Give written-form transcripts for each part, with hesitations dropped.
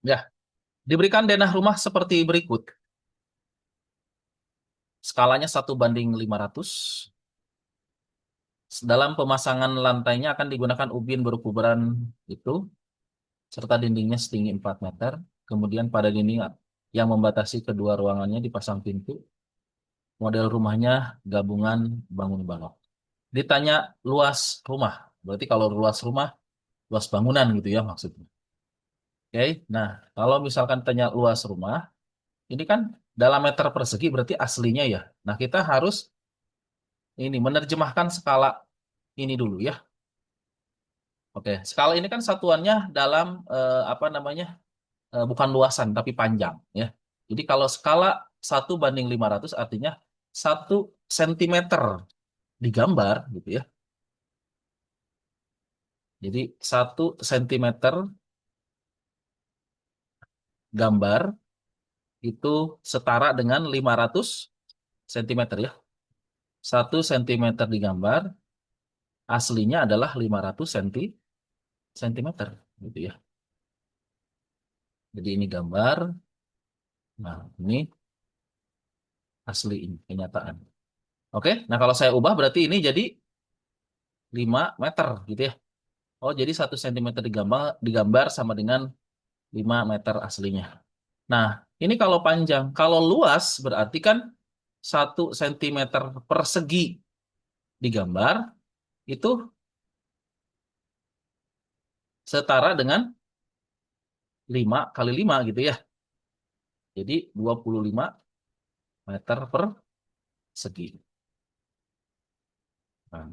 Ya, diberikan denah rumah seperti berikut. Skalanya 1:500. Dalam pemasangan lantainya akan digunakan ubin berukuran itu, serta dindingnya setinggi 4 meter. Kemudian pada dinding yang membatasi kedua ruangannya dipasang pintu. Model rumahnya gabungan bangun balok. Ditanya luas rumah. Berarti kalau luas rumah, luas bangunan gitu ya maksudnya. Oke, nah kalau misalkan tanya luas rumah, ini kan dalam meter persegi berarti aslinya ya. Nah kita harus ini menerjemahkan skala ini dulu ya. Oke, skala ini kan satuannya dalam apa namanya, bukan luasan tapi panjang ya. Jadi kalau skala 1:500 artinya 1 sentimeter digambar gitu ya. Jadi 1 sentimeter gambar itu setara dengan 500 sentimeter ya. 1 sentimeter digambar aslinya adalah 500 sentimeter gitu ya. Jadi ini gambar. Nah, ini asli ini kenyataan. Oke, nah kalau saya ubah berarti ini jadi 5 meter gitu ya. Oh, jadi 1 sentimeter digambar sama dengan 5 meter aslinya. Nah, ini kalau panjang. Kalau luas berarti kan 1 sentimeter persegi digambar itu setara dengan 5 kali 5 gitu ya. Jadi 25 meter persegi. Nah,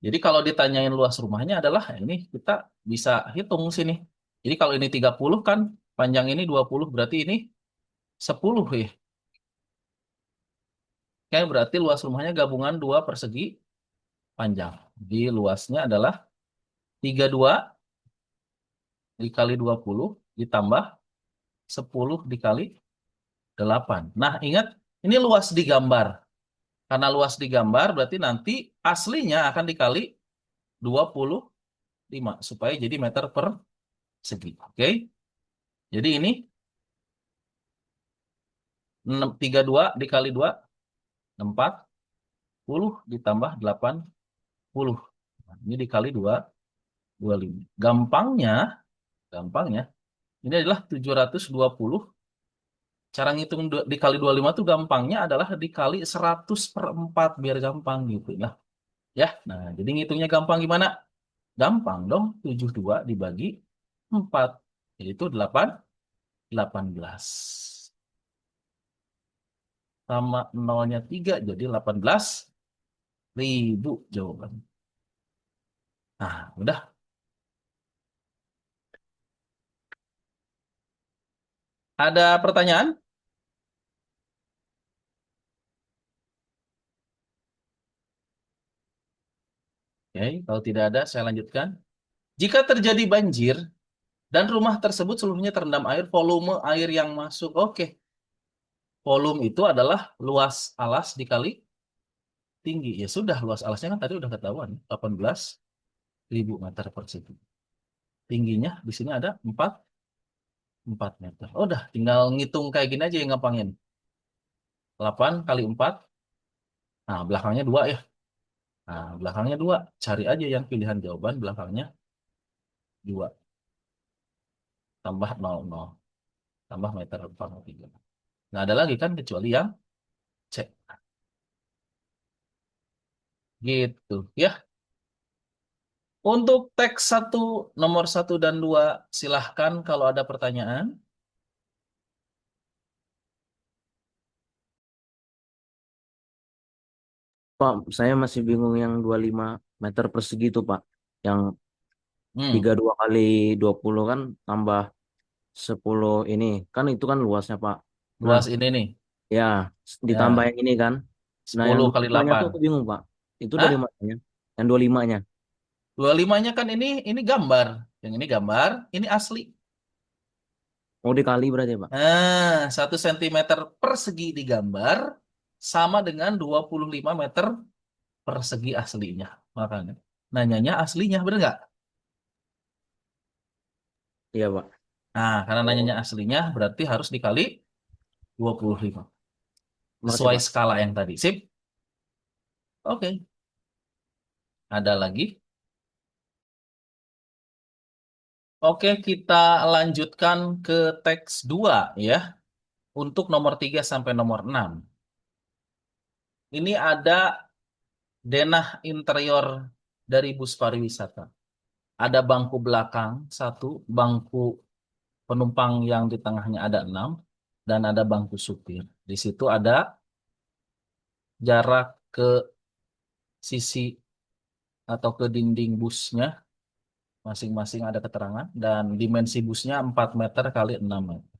jadi kalau ditanyain luas rumahnya adalah ini kita bisa hitung sini. Jadi kalau ini 30 kan panjang ini 20 berarti ini 10 ya. Kayak berarti luas rumahnya gabungan 2 persegi panjang. Jadi luasnya adalah 32 dikali 20 ditambah 10 dikali 8. Nah, ingat ini luas digambar. Karena luas digambar berarti nanti aslinya akan dikali 25 supaya jadi meter persegi. Oke. Jadi ini 32 dikali 2 40 ditambah 80. Nah, ini dikali 2 25. Gampangnya ini adalah 720. Cara ngitung dikali 25 tuh gampangnya adalah dikali 100/4 biar gampang gitu. Nah, ya. Nah, jadi ngitungnya gampang gimana? Gampang dong. 72 dibagi 4 yaitu 18. Sama nolnya 3 jadi 18.000 jawaban. Nah, udah. Ada pertanyaan? Oke, kalau tidak ada saya lanjutkan. Jika terjadi banjir dan rumah tersebut seluruhnya terendam air, volume air yang masuk. Oke, volume itu adalah luas alas dikali tinggi. Ya sudah, luas alasnya kan tadi udah ketahuan, 18.000 meter persegi. Tingginya di sini ada 4 meter. Oh, udah, tinggal ngitung kayak gini aja yang gampangin. 8 kali 4. Nah, belakangnya 2 ya. Nah, belakangnya 2. Cari aja yang pilihan jawaban belakangnya 2. Tambah 00. Tambah meter 43. Nggak ada lagi kan kecuali yang C. Gitu ya. Untuk teks nomor 1 dan 2 silahkan kalau ada pertanyaan. Pak, saya masih bingung yang 25 meter persegi itu, Pak. Yang Hmm, 32 kali 20 kan tambah 10 ini. Kan itu kan luasnya, Pak. Nah, luas ini nih. ya ditambah Ya, yang ini kan. Nah, yang 10 dua kali puluh nya 8. tuh aku bingung, Pak. Itu dari Hah? mananya? Yang 25-nya. 25-nya kan ini gambar. Yang ini gambar, ini asli. Mau dikali berarti, Pak. Nah, 1 sentimeter persegi digambar sama dengan 25 meter persegi aslinya. Makanya nanyanya aslinya, bener nggak? Iya, Pak. Nah, karena nanyanya Oh, aslinya berarti harus dikali 25. makasih Sesuai Pak. skala yang tadi. Sip? Oke. Ada lagi? Oke, kita lanjutkan ke teks 2 ya. Untuk nomor 3 sampai nomor 6. Ini ada denah interior dari bus pariwisata. Ada bangku belakang satu, bangku penumpang yang di tengahnya ada 6, dan ada bangku supir. Di situ ada jarak ke sisi atau ke dinding busnya, masing-masing ada keterangan, dan dimensi busnya 4 meter kali 6 meter.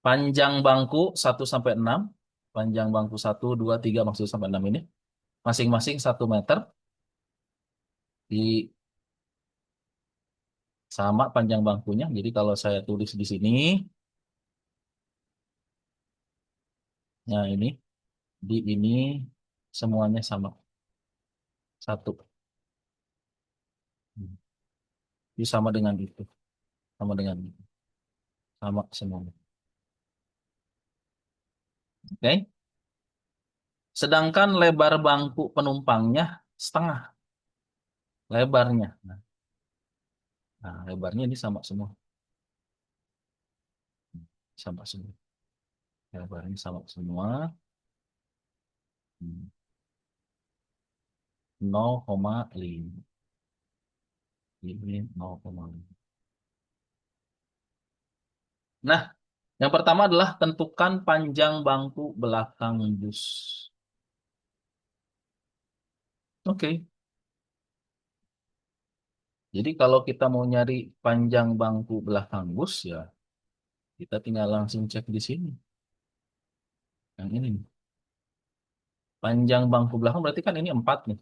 Panjang bangku 1 sampai 6, panjang bangku 1, 2, 3 maksud sampai 6 ini, masing-masing 1 meter, di sama panjang bangkunya. Jadi kalau saya tulis di sini, nah di ini semuanya sama, 1. Itu sama dengan itu, sama dengan itu, sama semuanya. Oke. Sedangkan lebar bangku penumpangnya setengah lebarnya. Nah, lebarnya ini sama semua, sama semua. Lebarnya sama semua. Hmm, 0,5. Ini 0,5. Nah, yang pertama adalah tentukan panjang bangku belakang bus. Oke. Jadi kalau kita mau nyari panjang bangku belakang bus ya, kita tinggal langsung cek di sini. Yang ini nih. Panjang bangku belakang berarti kan ini 4 nih.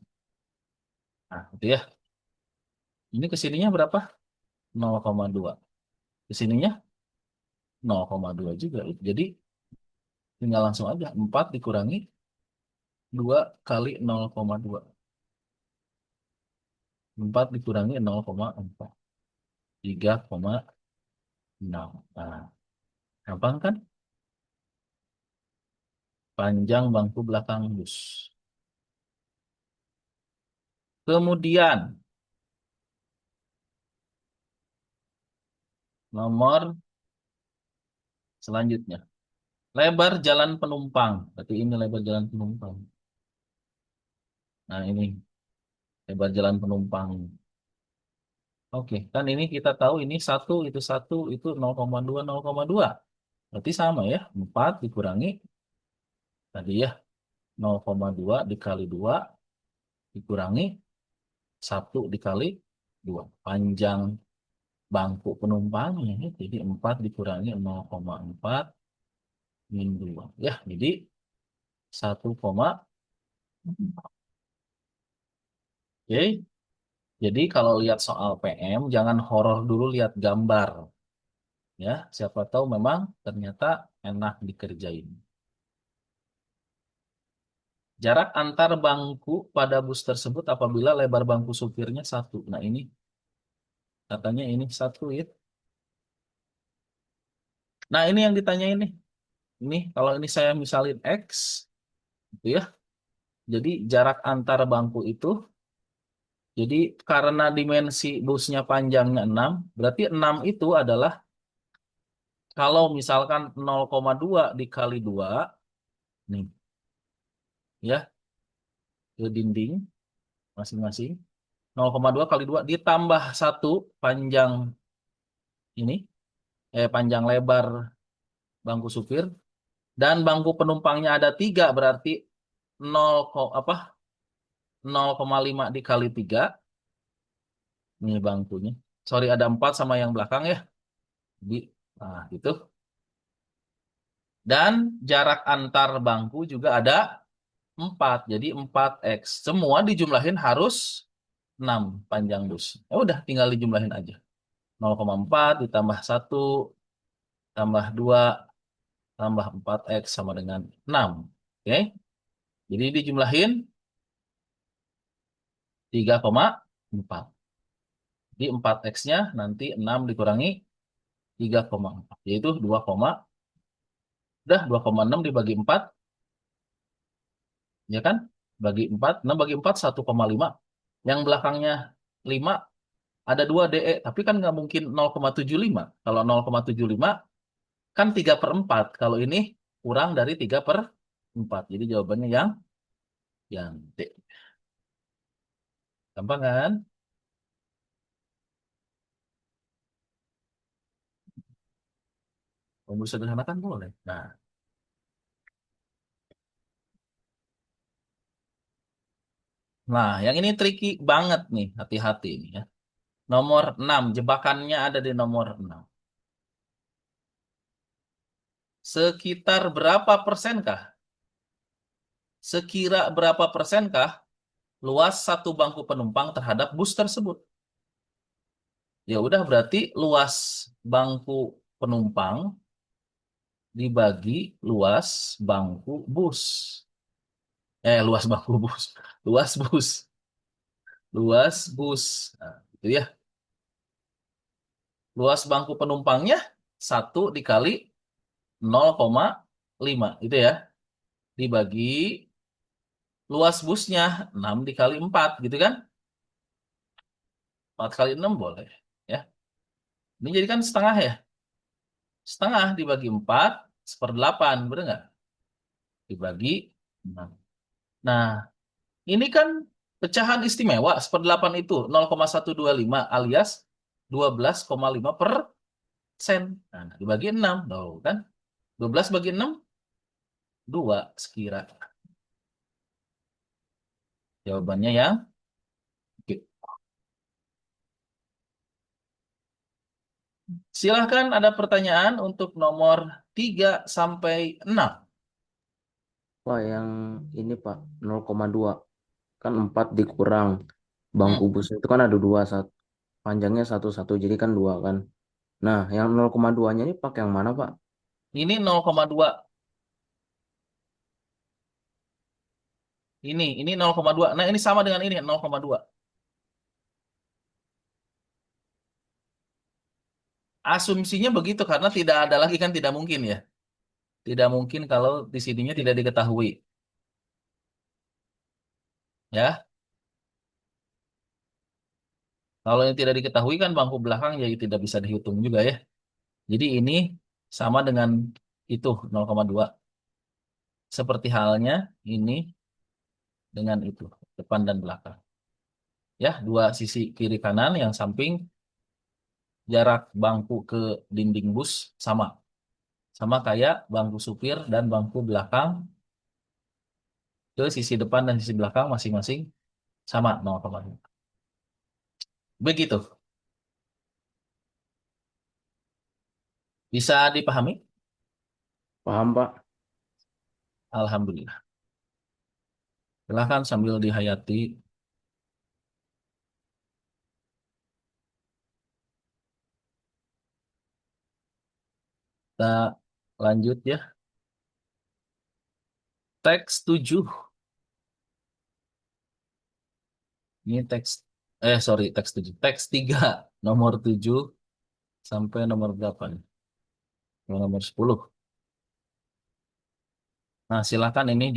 Nah, itu ya. Ini kesininya berapa? 0,2. Kesininya 0,2 juga. Jadi tinggal langsung aja. 4 dikurangi 2 kali 0,2. 4 dikurangi 0,4. 3,6. Nah, gampang kan? Panjang bangku belakang bus. Kemudian, nomor selanjutnya. Lebar jalan penumpang. Berarti ini lebar jalan penumpang. Nah, ini lebar jalan penumpang. Oke, kan ini kita tahu ini 1, itu 0,2, 0,2. Berarti sama ya, 4 dikurangi tadi ya, 0,2 dikali 2 dikurangi 1 dikali 2. Panjang bangku penumpangnya, ya. Jadi 4 dikurangi 0,4 min 2. Ya, jadi 1,4. Oke, jadi kalau lihat soal PM, jangan horor dulu lihat gambar. Ya, siapa tahu memang ternyata enak dikerjain. Jarak antar bangku pada bus tersebut apabila lebar bangku supirnya 1. Nah ini katanya ini 1 ya. Nah ini yang ditanya ini. Ini kalau ini saya misalin X, gitu ya. Jadi jarak antar bangku itu, jadi karena dimensi busnya panjangnya 6, berarti 6 itu adalah kalau misalkan 0,2 dikali 2, nih ya, ke dinding masing-masing. 0,2 kali 2 ditambah 1 panjang ini, panjang lebar bangku supir, dan bangku penumpangnya ada 3 berarti 0, apa 0,5 dikali 3 ini bangkunya. Sorry ada 4 sama yang belakang ya. Jadi, nah gitu. Dan jarak antar bangku juga ada 4. Jadi 4x. Semua dijumlahin harus 6 panjang bus. Ya udah tinggal dijumlahin aja. 0,4 ditambah 1 tambah 2 tambah 4x sama dengan 6. Oke. Jadi dijumlahin 3,4. Di 4X-nya nanti 6 dikurangi 3,4. Yaitu 2,6 dibagi 4. Ya kan? Bagi 4. 6 bagi 4, 1,5. Yang belakangnya 5, ada 2 DE. Tapi kan nggak mungkin 0,75. Kalau 0,75 kan 3/4. Kalau ini kurang dari 3/4. Jadi jawabannya yang D. Gampang kan? Rumus sederhana kan boleh. Nah, yang ini tricky banget nih. Hati-hati nih ya. Nomor 6. Jebakannya ada di nomor 6. Sekitar berapa persenkah? Sekira berapa persenkah luas satu bangku penumpang terhadap bus tersebut? Ya udah berarti luas bangku penumpang dibagi luas bangku bus. Luas bangku bus. Luas bus. Luas bus. Nah, itu ya. Luas bangku penumpangnya 1 dikali 0,5. Itu ya. Dibagi luas busnya 6 dikali 4 gitu kan? 4 kali 6 boleh. Ya. Ini jadi kan setengah ya. Setengah dibagi 4, 1/8. Bener nggak? Dibagi 6. Nah, ini kan pecahan istimewa. 1/8 itu 0,125 alias 12,5%. Nah, dibagi 6. Tuh, kan? 12 bagi 6, 2 sekira. Jawabannya yang oke. Silahkan ada pertanyaan untuk nomor 3 sampai 6. Pak, yang ini Pak, 0,2. Kan 4 dikurang. Bangku Hmm. bus itu kan ada dua, panjangnya satu-satu, jadi kan dua kan. Nah, yang 0,2-nya ini pakai yang mana Pak? Ini 0,2. Ini 0,2. Nah, ini sama dengan ini 0,2. Asumsinya begitu karena tidak ada lagi kan tidak mungkin ya. Tidak mungkin kalau di sininya tidak diketahui. Ya, kalau yang tidak diketahui kan bangku belakang jadi tidak bisa dihitung juga ya. Jadi ini sama dengan itu 0,2. Seperti halnya ini dengan itu, depan dan belakang. Ya, dua sisi kiri kanan yang samping jarak bangku ke dinding bus sama. Sama kayak bangku supir dan bangku belakang ke sisi depan dan sisi belakang masing-masing sama 0,2. Begitu. Bisa dipahami? Paham Pak? Alhamdulillah. Silahkan sambil dihayati. Kita lanjut ya. Teks 7. Ini teks 7. Teks 3. Nomor 7 sampai nomor 8. Nomor 10. Nah, silakan ini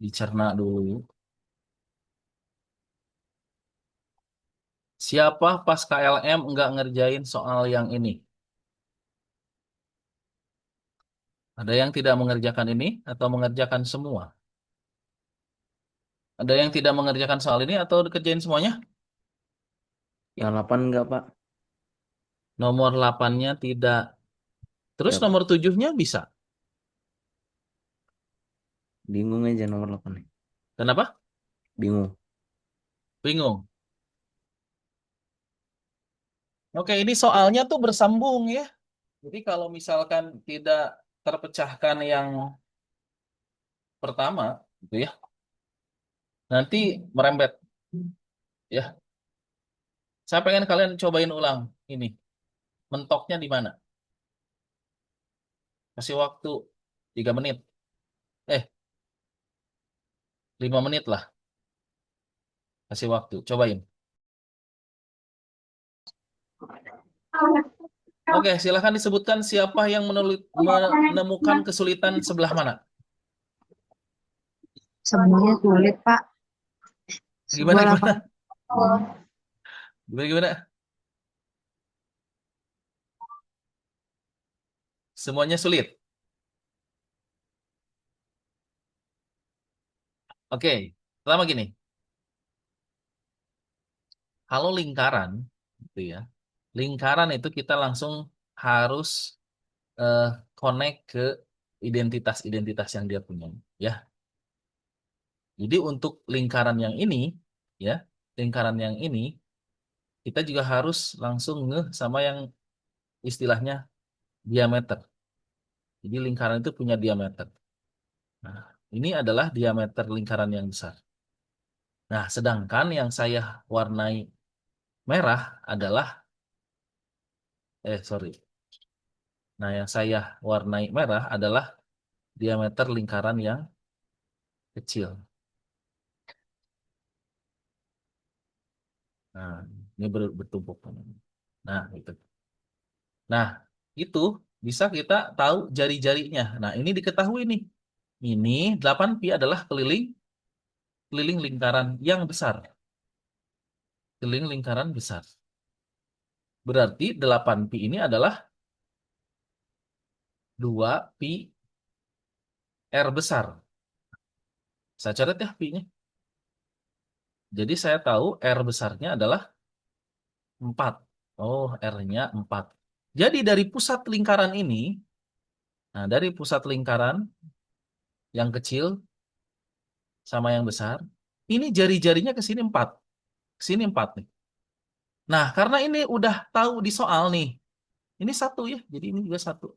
dicerna dulu. Siapa pas KLM nggak ngerjain soal yang ini? Ada yang tidak mengerjakan ini atau mengerjakan semua? Ada yang tidak mengerjakan soal ini atau dikerjain semuanya? Yang 8 enggak Pak? Nomor 8-nya tidak. Terus Ya Pak. nomor 7-nya bisa. Bingung aja nomor 8 nih. Kenapa? Bingung. Bingung. Oke, ini soalnya tuh bersambung ya. Jadi kalau misalkan tidak terpecahkan yang pertama, gitu ya, nanti merembet. Ya, saya pengen kalian cobain ulang ini. Mentoknya di mana? Kasih waktu 3 menit. Eh, 5 menit lah. Kasih waktu. Cobain. Oke, silahkan disebutkan siapa yang menemukan kesulitan sebelah mana. Semuanya sulit, Pak. Gimana, Sebuah lapangan. gimana? Gimana, gimana? Semuanya sulit. Oke, pertama gini. Kalau lingkaran, gitu ya. Lingkaran itu kita langsung harus eh, connect ke identitas-identitas yang dia punya, ya. Jadi untuk lingkaran yang ini, ya, lingkaran yang ini kita juga harus langsung ngeh sama yang istilahnya diameter. Jadi lingkaran itu punya diameter. Nah, ini adalah diameter lingkaran yang besar. Nah, sedangkan yang saya warnai merah adalah, sorry. Nah, yang saya warnai merah adalah diameter lingkaran yang kecil. Nah, ini bertumpuk. Nah, itu. Nah, itu bisa kita tahu jari-jarinya. Nah, ini diketahui nih. Ini 8pi adalah keliling keliling lingkaran yang besar. Keliling lingkaran besar. Berarti 8pi ini adalah 2pi R besar. Saya catat ya pi-nya. Jadi saya tahu R besarnya adalah 4. Oh, R-nya 4. Jadi dari pusat lingkaran ini, nah dari pusat lingkaran yang kecil sama yang besar, ini jari-jarinya ke sini 4. Ke sini 4 nih. Nah, karena ini udah tahu di soal nih. Ini 1 ya, jadi ini juga 1.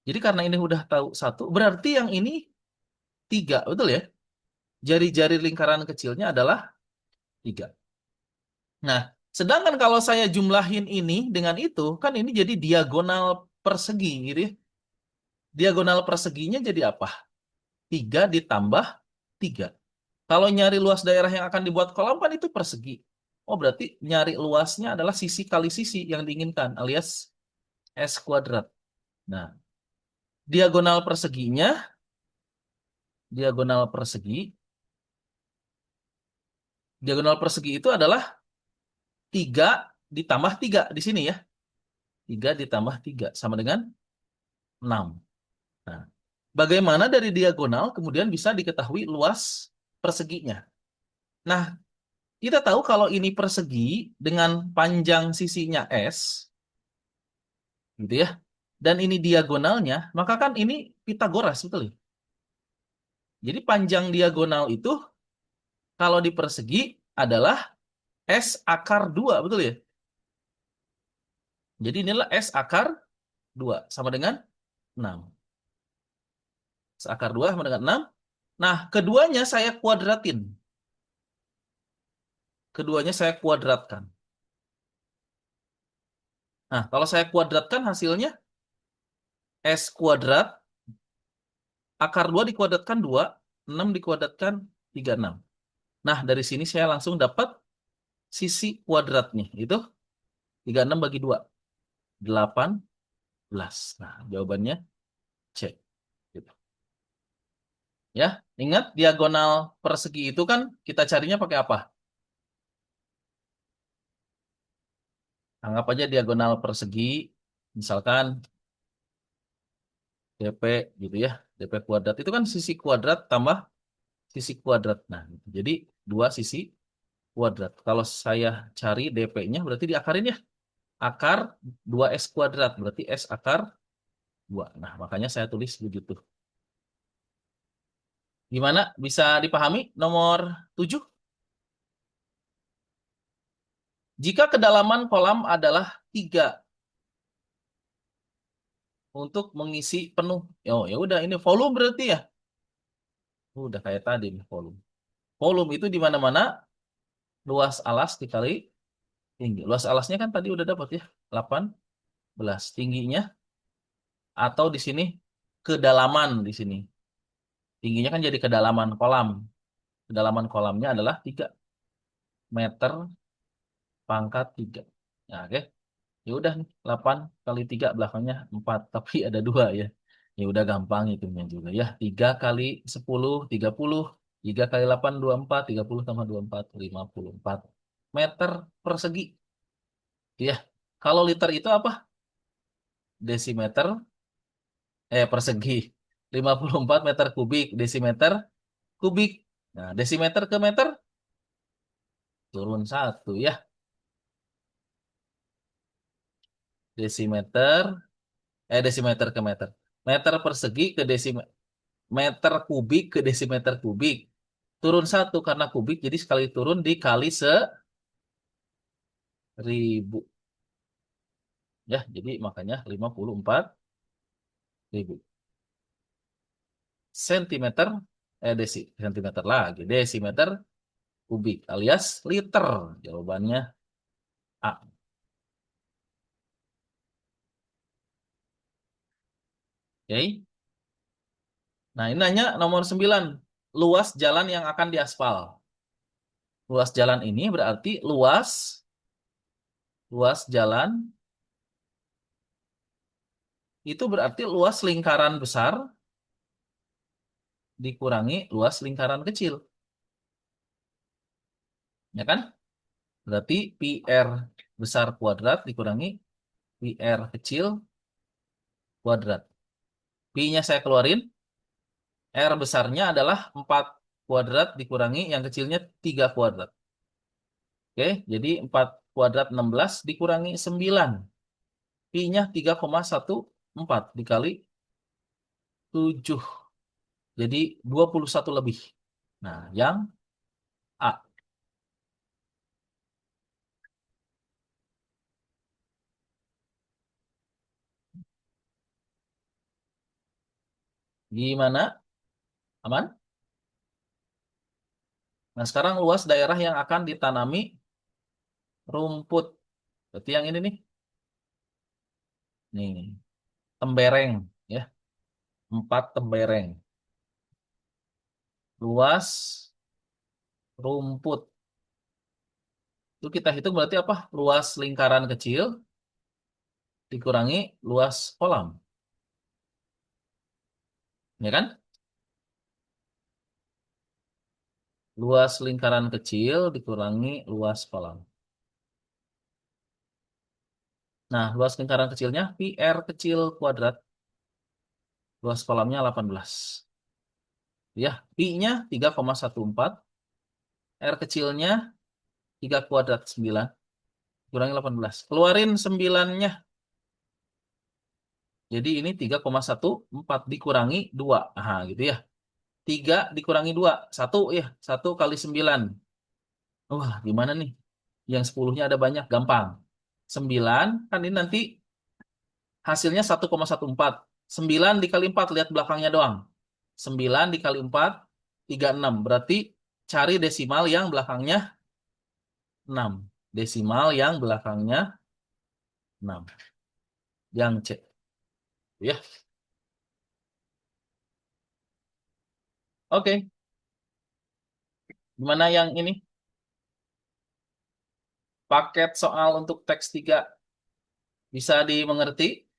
Jadi karena ini udah tahu 1, berarti yang ini 3, betul ya? Jari-jari lingkaran kecilnya adalah 3. Nah, sedangkan kalau saya jumlahin ini dengan itu, kan ini jadi diagonal persegi gitu ya. Diagonal perseginya jadi apa? 3 ditambah 3. Kalau nyari luas daerah yang akan dibuat kolam kan itu persegi. Oh, berarti nyari luasnya adalah sisi kali sisi yang diinginkan, alias S kuadrat. Nah, diagonal perseginya, diagonal persegi, diagonal persegi itu adalah 3 ditambah 3 di sini ya. 3 ditambah 3 sama dengan 6. Nah, bagaimana dari diagonal kemudian bisa diketahui luas perseginya? Nah, kita tahu kalau ini persegi dengan panjang sisinya S, gitu ya. Dan ini diagonalnya, maka kan ini Pitagoras, betul ya? Jadi panjang diagonal itu kalau di persegi adalah S akar 2, betul ya? Jadi inilah S akar 2 sama dengan 6. S akar 2 sama dengan 6. Nah, keduanya saya kuadratin. Keduanya saya kuadratkan. Nah, kalau saya kuadratkan hasilnya S kuadrat akar 2 dikuadratkan 2, 6 dikuadratkan 36. Nah, dari sini saya langsung dapat sisi kuadratnya. Itu 36 bagi 2. 18. Nah, jawabannya C. Gitu. Ya, ingat diagonal persegi itu kan kita carinya pakai apa? Anggap aja diagonal persegi, misalkan DP gitu ya. DP kuadrat itu kan sisi kuadrat tambah sisi kuadrat. Nah, gitu. Jadi dua sisi kuadrat. Kalau saya cari DP-nya berarti diakarin ya. Akar 2S kuadrat, berarti S akar 2. Nah, makanya saya tulis begitu. Gimana? Bisa dipahami? Nomor 7. Jika kedalaman kolam adalah 3 untuk mengisi penuh. Oh, ya udah ini volume berarti ya. Udah kayak tadi nih volume. Volume itu di mana-mana luas alas dikali tinggi. Luas alasnya kan tadi udah dapat ya, 18. Tingginya atau di sini kedalaman di sini. Tingginya kan jadi kedalaman kolam. Kedalaman kolamnya adalah 3 meter pangkat 3. Nah, oke. Ya udah nih, 8 kali 3 belakangnya 4, tapi ada 2 ya. Ya udah gampang hitungnya juga ya. 3 kali 10, 30. 3 kali 8, 24. 30 tambah 24, 54 meter persegi. Ya, kalau liter itu apa? Desimeter, persegi. 54 meter kubik, desimeter kubik. Nah, desimeter ke meter, turun 1 ya. Desimeter, desimeter ke meter. Meter persegi ke desimeter. Meter kubik ke desimeter kubik. Turun 1 karena kubik, jadi sekali turun dikali 1000. Ya, jadi makanya 54.000 sentimeter, sentimeter lagi, desimeter kubik alias liter. Jawabannya A. Oke. Nah, ini nanya nomor 9. Luas jalan yang akan diaspal. Luas jalan ini berarti luas jalan itu berarti luas lingkaran besar dikurangi luas lingkaran kecil. Ya kan? Berarti PR besar kuadrat dikurangi PR kecil kuadrat. Pi-nya saya keluarin. R besarnya adalah 4 kuadrat dikurangi yang kecilnya 3 kuadrat. Oke, jadi 4 kuadrat 16 dikurangi 9. Pi-nya 3,14 dikali 7. Jadi 21 lebih. Nah, yang A. Gimana? Aman? Nah, sekarang luas daerah yang akan ditanami rumput. Berarti yang ini nih. Nih, tembereng ya. 4 tembereng. Luas rumput. Itu kita hitung berarti apa? Luas lingkaran kecil dikurangi luas kolam. Ya kan? Luas lingkaran kecil dikurangi luas kolam. Nah, luas lingkaran kecilnya PR kecil kuadrat. Luas kolamnya 18. Ya, Pi-nya 3,14. R kecilnya 3 kuadrat 9. Kurangi 18. Keluarin 9-nya. Jadi ini 3,14 dikurangi 2. Nah, gitu ya. 3 dikurangi 2. 1 ya. 1 kali 9. Wah, gimana nih? Yang 10-nya ada banyak. Gampang. 9, kan ini nanti hasilnya 1,14. 9 dikali 4, lihat belakangnya doang. 9 dikali 4, 36. Berarti cari desimal yang belakangnya 6. Desimal yang belakangnya 6. Yang C. Ya. Oke. Gimana yang ini? Paket soal untuk teks 3 bisa dimengerti?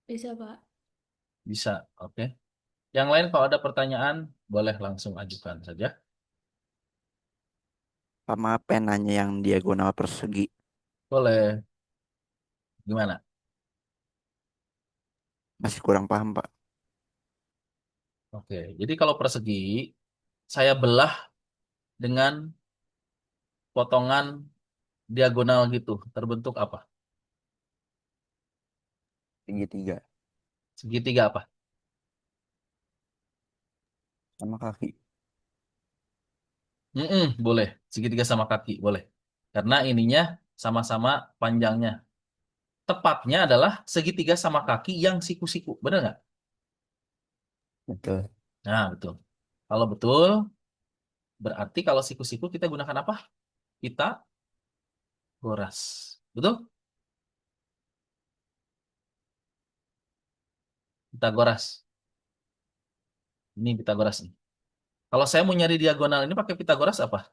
Bisa, Pak. Bisa. Oke. Yang lain kalau ada pertanyaan, boleh langsung ajukan saja. Sama penanya yang diagonal persegi. Boleh. Gimana? Masih kurang paham, Pak. Oke. Jadi kalau persegi, saya belah dengan potongan diagonal gitu. Terbentuk apa? Segitiga Segitiga apa? sama kaki. Boleh. Segitiga sama kaki, boleh. Karena ininya sama-sama panjangnya. Tepatnya adalah segitiga sama kaki yang siku-siku. Benar nggak? Betul. Nah, betul. Kalau betul, berarti kalau siku-siku kita gunakan apa? Pitagoras. Betul? Pitagoras. Ini Pitagoras nih. Kalau saya mau nyari diagonal ini pakai Pitagoras apa?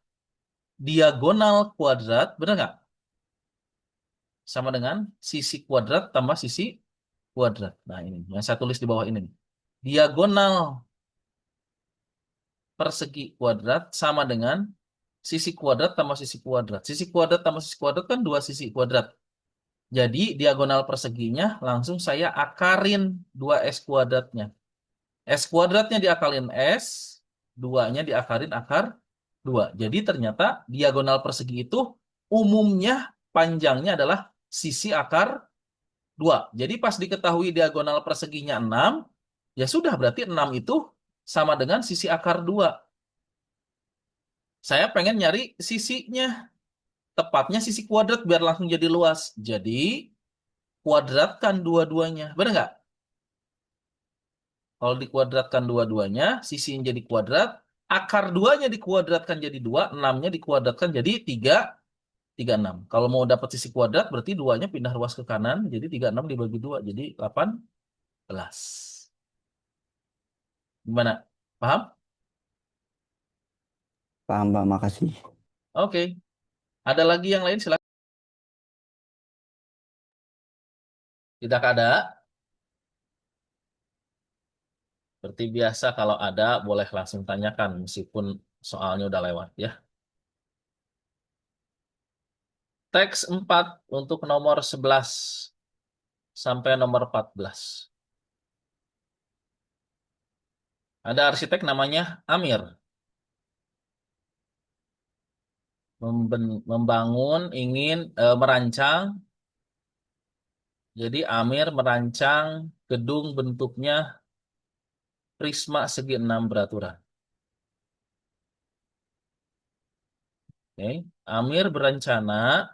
diagonal kuadrat, benar nggak? Sama dengan sisi kuadrat tambah sisi kuadrat. Nah ini, yang saya tulis di bawah ini. Diagonal persegi kuadrat sama dengan sisi kuadrat tambah sisi kuadrat. Sisi kuadrat tambah sisi kuadrat kan dua sisi kuadrat. Jadi diagonal perseginya langsung saya akarin 2S kuadratnya. S kuadratnya diakalin S, 2-nya diakarin akar 2. Jadi ternyata diagonal persegi itu umumnya panjangnya adalah sisi akar 2. Jadi pas diketahui diagonal perseginya 6, ya sudah berarti 6 itu sama dengan sisi akar 2. Saya pengen nyari sisinya, tepatnya sisi kuadrat biar langsung jadi luas. Jadi kuadratkan dua-duanya, benar nggak? Kalau dikuadratkan dua-duanya, sisinya jadi kuadrat, akar 2-nya dikuadratkan jadi 2, 6-nya dikuadratkan jadi 3, 36. Kalau mau dapat sisi kuadrat, berarti 2-nya pindah ruas ke kanan, jadi 36 dibagi 2, jadi 18. Gimana? Paham? Paham, Pak. Makasih. Oke. Ada lagi yang lain? Silakan. Tidak ada? Seperti biasa kalau ada, boleh langsung tanyakan, meskipun soalnya udah lewat ya. Teks 4 untuk nomor 11 sampai nomor 14. Ada arsitek namanya Amir. Membangun, ingin merancang. Jadi Amir merancang gedung bentuknya prisma segi 6 beraturan. Oke. Amir berencana,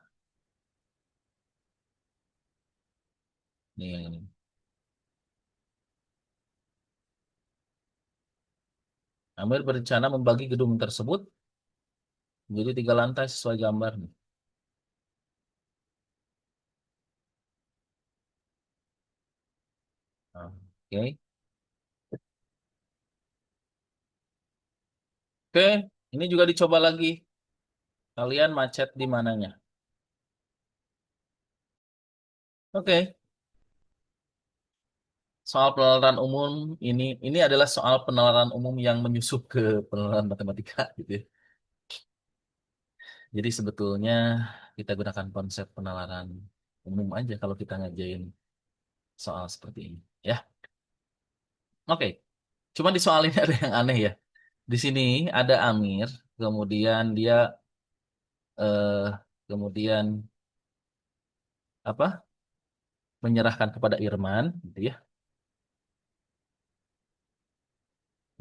nih, Amir berencana membagi gedung tersebut menjadi 3 lantai sesuai gambar nih. Oke. Oke, ini juga dicoba lagi. Kalian macet di mananya? Oke. Soal penalaran umum ini adalah soal penalaran umum yang menyusup ke penalaran matematika gitu ya. Jadi sebetulnya kita gunakan konsep penalaran umum aja kalau kita ngajain soal seperti ini ya. Oke. Cuma di soal ini ada yang aneh ya. Di sini ada Amir, kemudian dia eh kemudian apa? Menyerahkan kepada Irman gitu ya.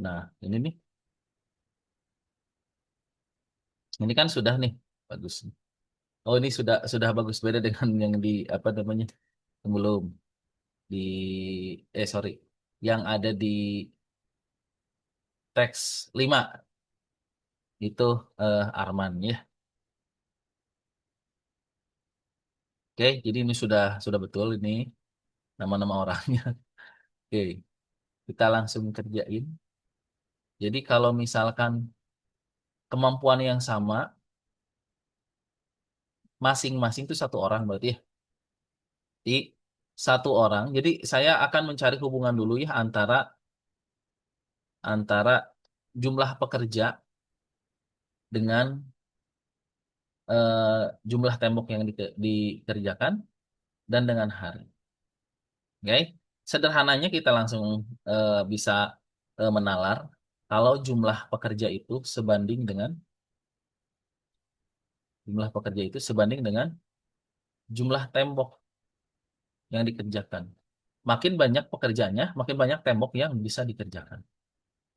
Nah, ini nih. Ini kan sudah nih bagus. Oh, ini sudah bagus beda dengan yang di apa namanya? Yang belum di sorry. Yang ada di teks 5 itu Arman ya. Oke, jadi ini sudah betul ini nama-nama orangnya. Oke, kita langsung kerjain. Jadi kalau misalkan kemampuan yang sama masing-masing itu satu orang berarti ya. Jadi satu orang. Jadi saya akan mencari hubungan dulu ya antara jumlah pekerja dengan jumlah tembok yang dikerjakan dan dengan hari. Oke, sederhananya kita langsung bisa menalar kalau jumlah pekerja itu sebanding dengan jumlah tembok yang dikerjakan. Makin banyak pekerjanya, makin banyak tembok yang bisa dikerjakan.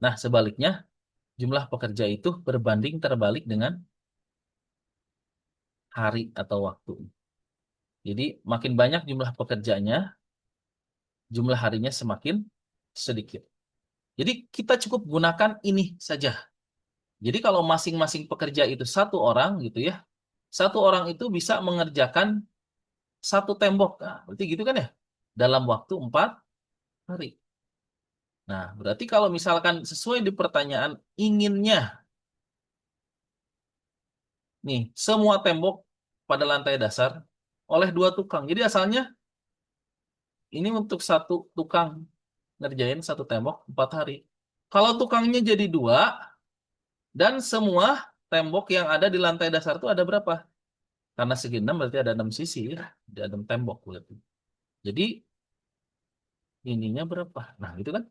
Nah, sebaliknya jumlah pekerja itu berbanding terbalik dengan hari atau waktu. Jadi makin banyak jumlah pekerjanya, jumlah harinya semakin sedikit. Jadi kita cukup gunakan ini saja. Jadi kalau masing-masing pekerja itu satu orang gitu ya, satu orang itu bisa mengerjakan satu tembok. Nah, berarti gitu kan ya? Dalam waktu 4 hari. Nah, berarti kalau misalkan sesuai di pertanyaan inginnya nih, semua tembok pada lantai dasar oleh 2 tukang. Jadi asalnya ini untuk 1 tukang ngerjain 1 tembok 4 hari. Kalau tukangnya jadi 2 dan semua tembok yang ada di lantai dasar itu ada berapa? Karena segi 6 berarti ada 6 sisi ya, ada 6 tembok berarti. Jadi ininya berapa? Nah, gitu kan?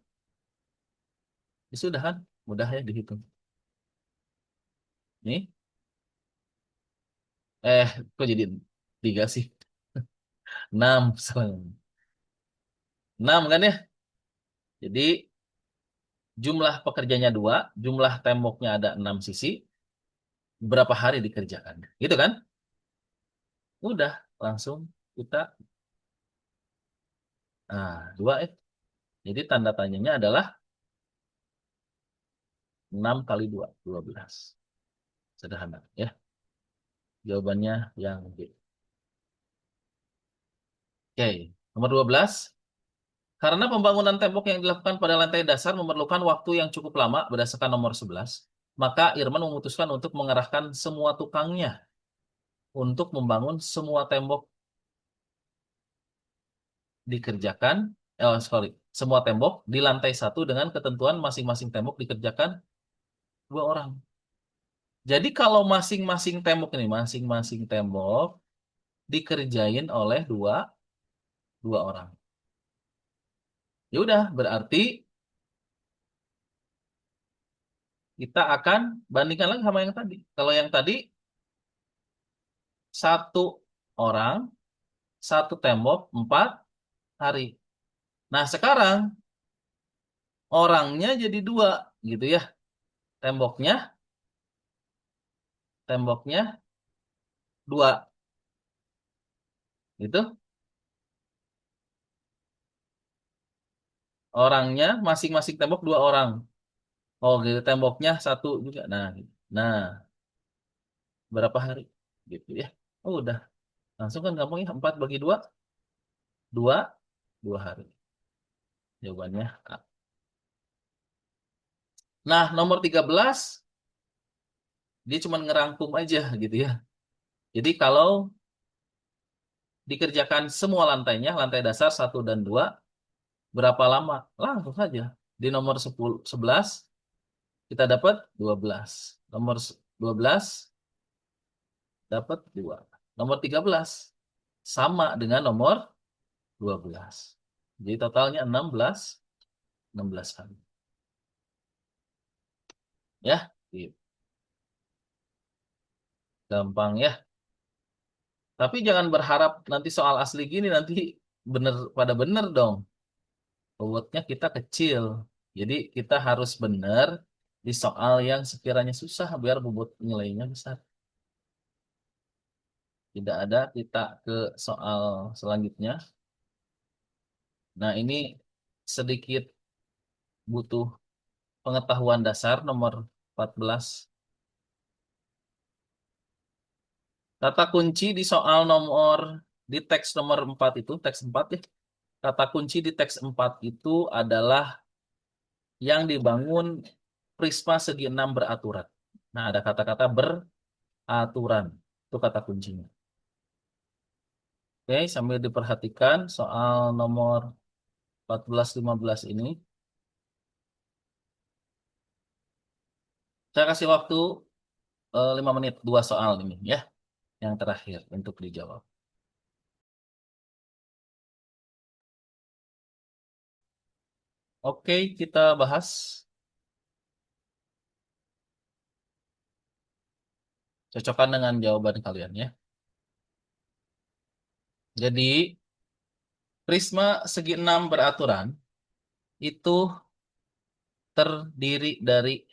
Ya sudah kan? Mudah ya dihitung. Nih, kok jadi 3 sih? 6, 6 kan ya? Jadi jumlah pekerjanya 2, jumlah temboknya ada 6 sisi, berapa hari dikerjakan? Gitu kan? Udah, langsung kita, 2 Jadi tanda tanyanya adalah 6 kali 2, 12. Sederhana ya. Jawabannya yang B. Oke, nomor 12. Karena pembangunan tembok yang dilakukan pada lantai dasar memerlukan waktu yang cukup lama berdasarkan nomor 11, maka Irman memutuskan untuk mengerahkan semua tukangnya untuk membangun semua tembok dikerjakan, semua tembok di lantai 1 dengan ketentuan masing-masing tembok dikerjakan 2 orang. Jadi kalau masing-masing tembok ini, masing-masing tembok dikerjain oleh dua orang. Ya udah, berarti kita akan bandingkan lagi sama yang tadi. Kalau yang tadi 1 orang, 1 tembok, 4 hari. Nah, sekarang orangnya jadi 2 gitu ya. Temboknya temboknya 2 gitu. Orangnya masing-masing tembok 2 orang. Oh, gitu. Temboknya 1 juga. Nah, gitu. Nah, berapa hari? Gitu ya. Oh, udah. Langsung kan gampang ya. 4 bagi 2, 2, 2 hari. Jawabannya A. Nah, nomor 13, dia cuma ngerangkum aja gitu ya. Jadi kalau dikerjakan semua lantainya, lantai dasar 1 dan 2, berapa lama? Langsung saja. Di nomor 11, kita dapat 12. Nomor 12, dapat 2. Nomor 13, sama dengan nomor 12. Jadi totalnya 16 kali. Ya, gitu. Gampang ya. Tapi jangan berharap nanti soal asli gini nanti bener pada bener dong. Bobotnya kita kecil. Jadi kita harus bener di soal yang sekiranya susah biar bobot nilainya besar. Tidak ada, kita ke soal selanjutnya. Nah, ini sedikit butuh pengetahuan dasar nomor 14. Kata kunci di soal nomor di teks nomor 4 itu, teks 4 ya. Kata kunci di teks 4 itu adalah yang dibangun prisma segi 6 beraturan. Nah, ada kata-kata beraturan. Itu kata kuncinya. Oke, sambil diperhatikan soal nomor 14-15 ini. Saya kasih waktu 5 menit, 2 soal ini ya. Yang terakhir untuk dijawab. Oke, kita bahas. Cocokkan dengan jawaban kalian ya. Jadi, prisma segi 6 beraturan itu terdiri dari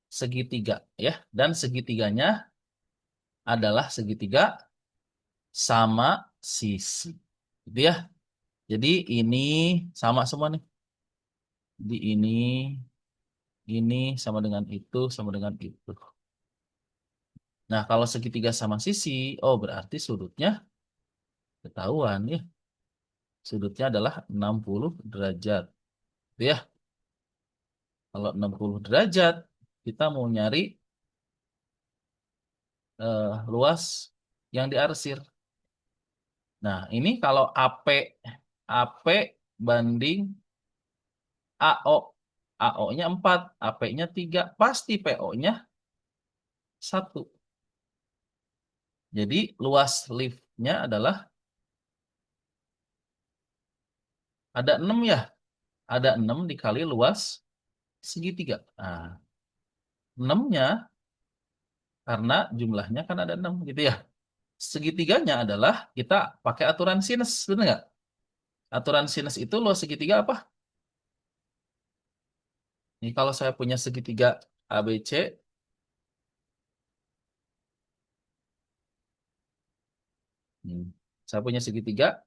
segitiga ya. Dan segitiganya adalah segitiga sama sisi. Gitu ya. Jadi ini sama semua nih. Di ini sama dengan itu, sama dengan itu. Nah, kalau segitiga sama sisi, oh berarti sudutnya ketahuan ya. Sudutnya adalah 60 derajat. Gitu ya. Kalau 60 derajat, kita mau nyari luas yang diarsir. Nah, ini kalau AP banding AO. AO-nya 4, AP-nya 3, pasti PO-nya 1. Jadi luas liftnya adalah ada 6 ya. Ada 6 dikali luas segitiga. Nah, 6-nya karena jumlahnya kan ada 6 gitu ya. Segitiganya adalah kita pakai aturan sinus, benar nggak? Aturan sinus itu luas segitiga apa? Nih kalau saya punya segitiga ABC, saya punya segitiga,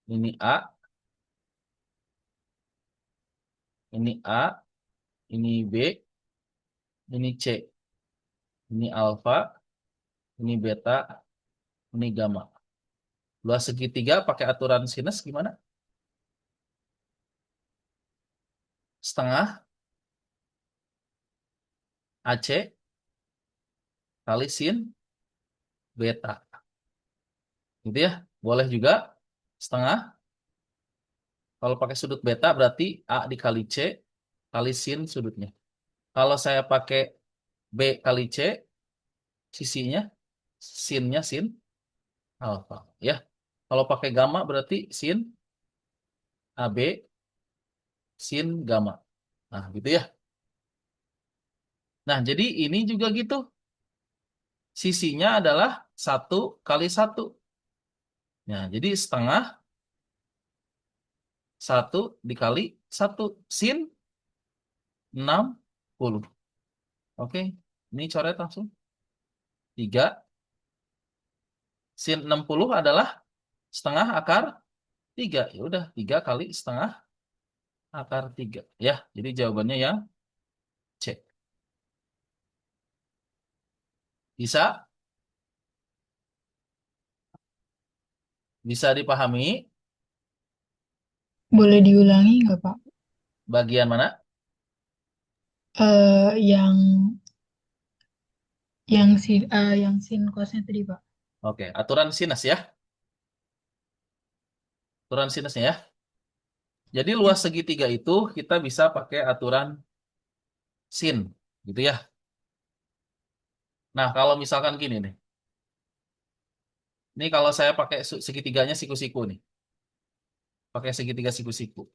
ini A, ini A, ini B, ini C, ini alfa, ini beta, ini gamma. Luas segitiga pakai aturan sinus gimana? Setengah AC kali sin beta. Gitu ya. Boleh juga setengah. Kalau pakai sudut beta berarti A dikali C kali sin sudutnya. Kalau saya pakai B kali C, sisinya, sinnya sin alfa. Ya. Kalau pakai gamma berarti sin AB sin gamma. Nah, gitu ya. Nah, jadi ini juga gitu. Sisinya adalah 1 kali 1. Nah, jadi setengah 1 dikali 1 sin 60. Oke, ini coret langsung. 3 sin 60 adalah setengah akar 3. Ya udah, 3 kali setengah akar 3. Ya, jadi jawabannya yang C. Bisa? Bisa dipahami? Boleh diulangi nggak, Pak? Bagian mana? Yang sin cosnya tadi, Pak. Oke, aturan sinus ya. Aturan sinusnya ya. Jadi luas segitiga itu kita bisa pakai aturan sin, gitu ya. Nah, kalau misalkan gini nih. Ini kalau saya pakai segitiganya siku-siku nih. Pakai segitiga siku-siku.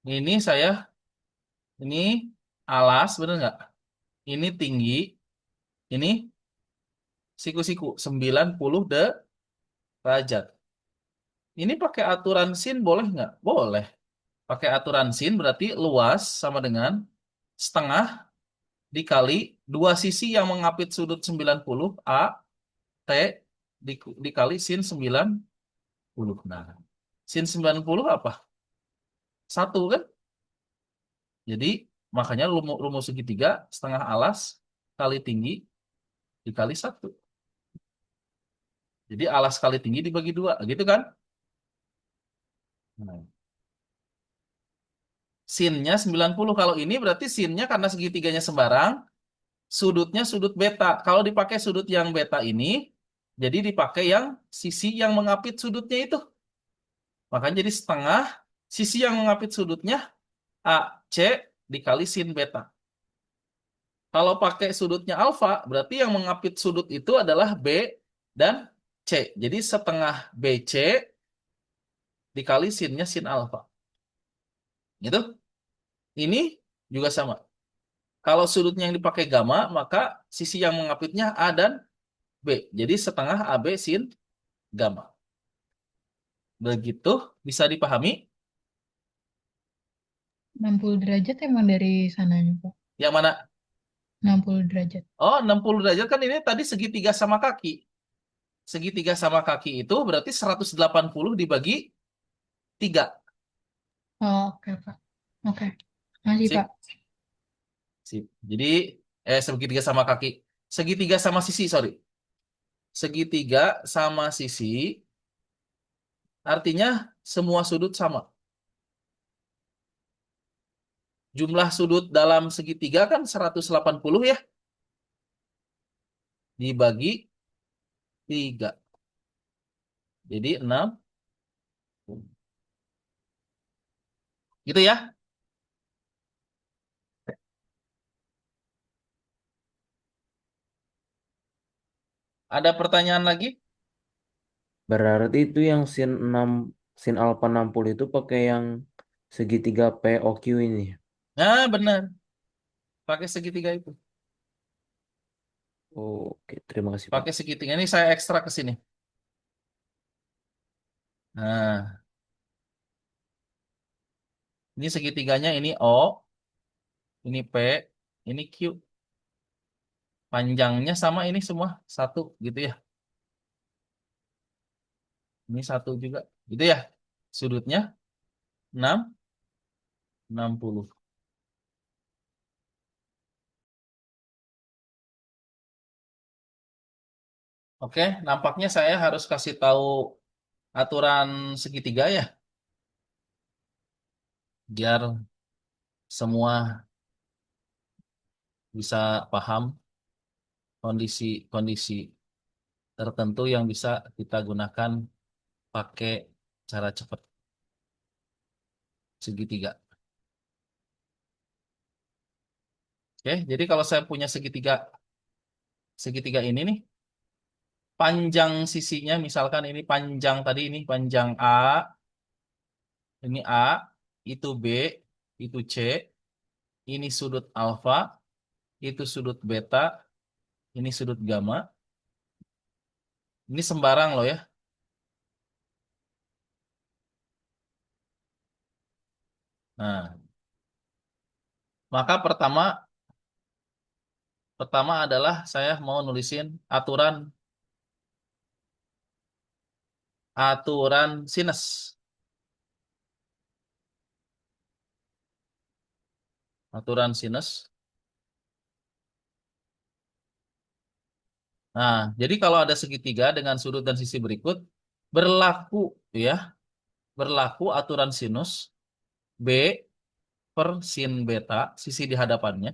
Ini saya, ini alas, bener nggak? Ini tinggi, ini siku-siku 90 derajat. Ini pakai aturan sin boleh nggak? Boleh. Pakai aturan sin berarti luas sama dengan setengah dikali dua sisi yang mengapit sudut 90 A, T, dikali sin 90. Nah, sin 90 apa? 1 kan? Jadi makanya rumus segitiga setengah alas kali tinggi dikali 1. Jadi alas kali tinggi dibagi 2, gitu kan? Nah. Sinnya 90. Kalau ini berarti sinnya karena segitiganya sembarang, sudutnya sudut beta. Kalau dipakai sudut yang beta ini, jadi dipakai yang sisi yang mengapit sudutnya itu. Makanya jadi setengah sisi yang mengapit sudutnya AC dikali sin beta. Kalau pakai sudutnya alfa, berarti yang mengapit sudut itu adalah B dan C. Jadi setengah BC dikali sinnya sin alfa. Gitu. Ini juga sama. Kalau sudutnya yang dipakai gamma, maka sisi yang mengapitnya A dan B. Jadi setengah AB sin gamma. Begitu, bisa dipahami? 60 derajat emang dari sananya, Pak. Yang mana? 60 derajat. Oh, 60 derajat kan ini tadi segitiga sama kaki. Segitiga sama kaki itu berarti 180 dibagi 3. Oh, oke, Pak. Oke. Masih, Sip. Pak. Sip. Jadi, segitiga sama kaki. Segitiga sama sisi, sorry. Segitiga sama sisi artinya semua sudut sama. Jumlah sudut dalam segitiga kan 180 ya. Dibagi 3. Jadi 6. Gitu ya. Ada pertanyaan lagi? Berarti itu yang sin 6, sin alfa 60 itu pakai yang segitiga POQ ini. Nah, benar. Pakai segitiga itu. Oke, terima kasih Pak. Pakai segitiga ini saya ekstra ke sini. Nah, ini segitiganya ini O, ini P, ini Q. Panjangnya sama ini semua 1 gitu ya. Ini 1 juga. Gitu ya. Sudutnya 6, 60. Oke, nampaknya saya harus kasih tahu aturan segitiga ya. Biar semua bisa paham kondisi-kondisi tertentu yang bisa kita gunakan pakai cara cepat segitiga. Oke, jadi kalau saya punya segitiga segitiga ini nih, panjang sisinya misalkan ini panjang tadi ini panjang A, ini A, itu B, itu C, ini sudut alfa, itu sudut beta, ini sudut gamma. Ini sembarang loh ya. Nah, maka pertama adalah saya mau nulisin aturan sinus. Aturan sinus. Nah, jadi kalau ada segitiga dengan sudut dan sisi berikut, berlaku ya, berlaku aturan sinus B per sin beta, sisi di hadapannya.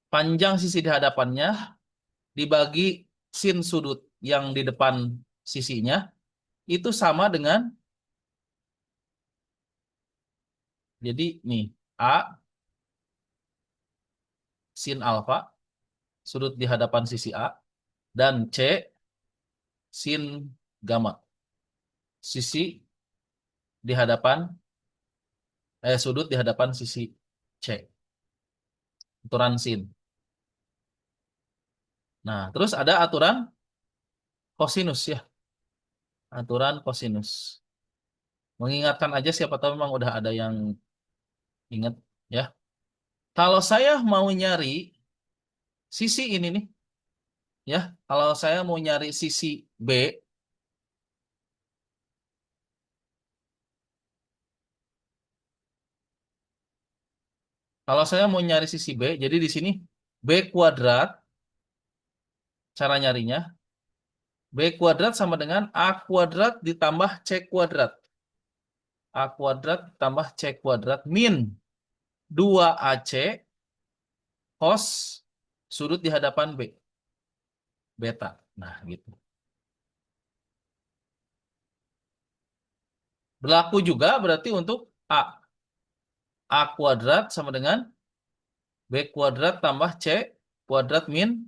Panjang sisi di hadapannya dibagi sin sudut yang di depan sisinya, itu sama dengan, jadi nih, A sin alfa, sudut di hadapan sisi A, dan C sin gamma, sisi di hadapan, sudut di hadapan sisi C. Aturan sin. Nah, terus ada aturan kosinus ya. Aturan kosinus. Mengingatkan aja siapa tahu memang udah ada yang ingat ya. Kalau saya mau nyari sisi ini nih ya, kalau saya mau nyari sisi B, kalau saya mau nyari sisi B, jadi di sini B kuadrat, cara nyarinya, B kuadrat sama dengan A kuadrat ditambah C kuadrat. A kuadrat tambah C kuadrat min 2AC cos sudut di hadapan B. Beta. Nah, gitu. Berlaku juga berarti untuk A. A kuadrat sama dengan B kuadrat tambah C kuadrat min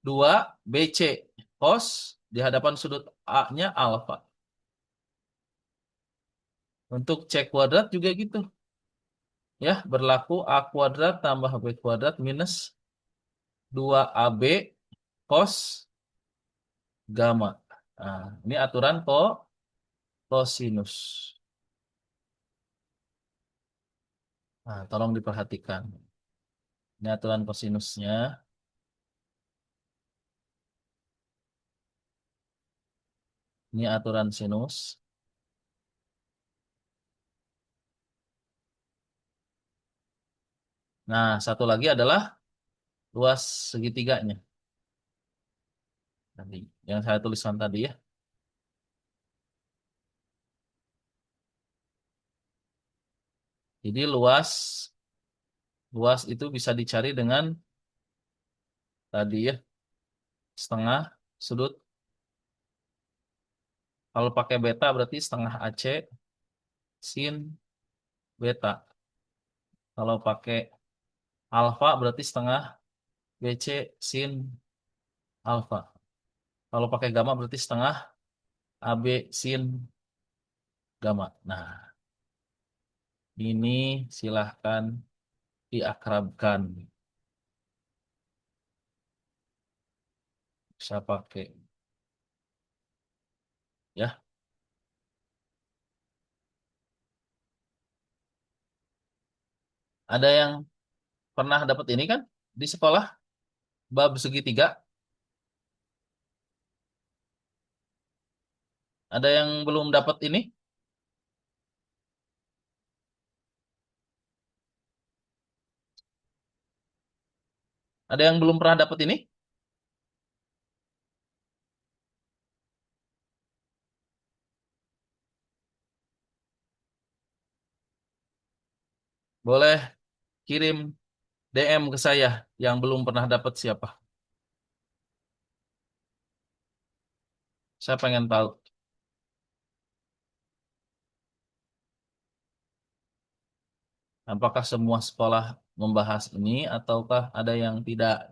2BC cos di hadapan sudut A-nya alfa. Untuk C kuadrat juga gitu. Ya, berlaku A kuadrat tambah B kuadrat minus 2AB cos gamma. Nah, ini aturan kosinus. Nah, tolong diperhatikan. Ini aturan kosinusnya. Ini aturan sinus. Nah, satu lagi adalah luas segitiganya. Tadi, yang saya tuliskan tadi ya. Jadi luas luas itu bisa dicari dengan tadi ya, setengah sudut. Kalau pakai beta berarti setengah AC sin beta. Kalau pakai alfa berarti setengah BC sin alfa. Kalau pakai gamma berarti setengah AB sin gamma. Nah, ini silahkan diakrabkan. Bisa pakai ya. Ada yang pernah dapat ini kan di sekolah bab segitiga? Ada yang belum dapat ini? Ada yang belum pernah dapat ini? Boleh kirim DM ke saya yang belum pernah dapat siapa? Saya pengen tahu. Apakah semua sekolah membahas ini ataukah ada yang tidak?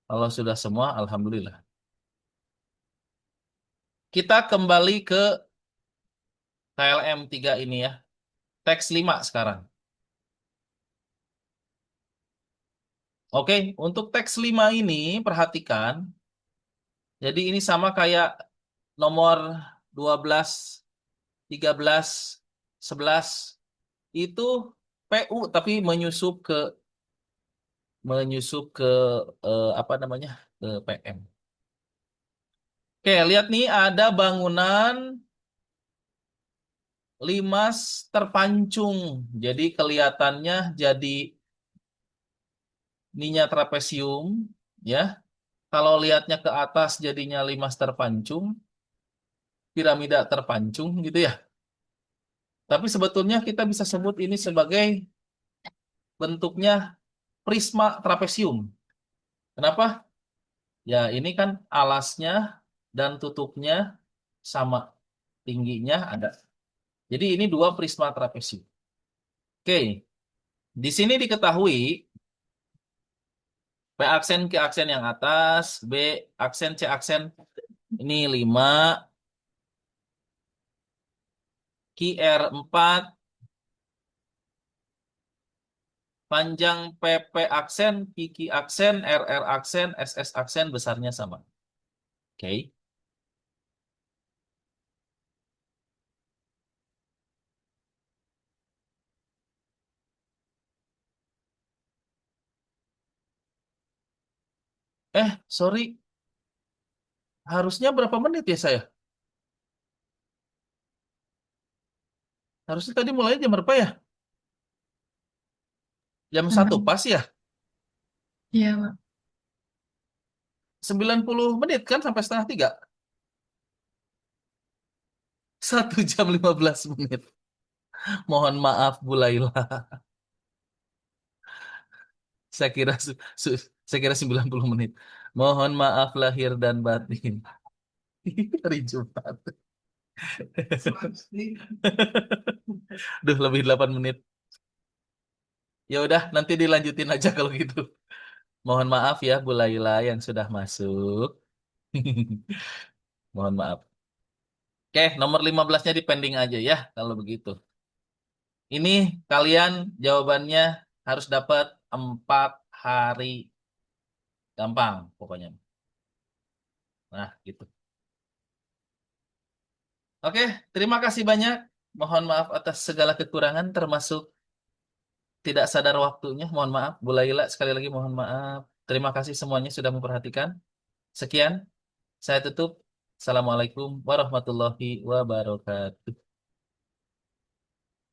Kalau sudah semua, alhamdulillah. Kita kembali ke KLM 3 ini ya. Teks 5 sekarang. Oke, untuk teks 5 ini perhatikan. Jadi ini sama kayak nomor 12, 13, 11 itu PU tapi menyusup ke apa namanya? Ke PM. Oke, lihat nih ada bangunan limas terpancung. Jadi kelihatannya jadi ininya trapesium ya. Kalau lihatnya ke atas jadinya limas terpancung, piramida terpancung gitu ya. Tapi sebetulnya kita bisa sebut ini sebagai bentuknya prisma trapesium. Kenapa? Ya ini kan alasnya dan tutupnya sama, tingginya ada. Jadi ini dua prisma trapesium. Oke, di sini diketahui P aksen Q aksen yang atas, B aksen C aksen ini 5, QR 4, panjang PP aksen, QQ aksen, RR aksen, SS aksen besarnya sama. Oke. Sorry. Harusnya berapa menit ya saya? Harusnya tadi mulai jam berapa ya? Jam 1 pas ya? Iya, Pak. 90 menit kan sampai setengah 3? 1 jam 15 menit. Mohon maaf Bu Laila. Saya kira saya kira 90 menit. Mohon maaf lahir dan batin. Hari Jumat. Duh, lebih 8 menit. Ya udah, nanti dilanjutin aja kalau gitu. Mohon maaf ya Bu Laila yang sudah masuk. Mohon maaf. Oke, nomor 15-nya dipending aja ya kalau begitu. Ini kalian jawabannya harus dapat 4 hari. Gampang pokoknya. Nah, gitu. Oke, terima kasih banyak. Mohon maaf atas segala kekurangan termasuk tidak sadar waktunya. Mohon maaf. Bu Laila sekali lagi mohon maaf. Terima kasih semuanya sudah memperhatikan. Sekian, saya tutup. Assalamualaikum warahmatullahi wabarakatuh.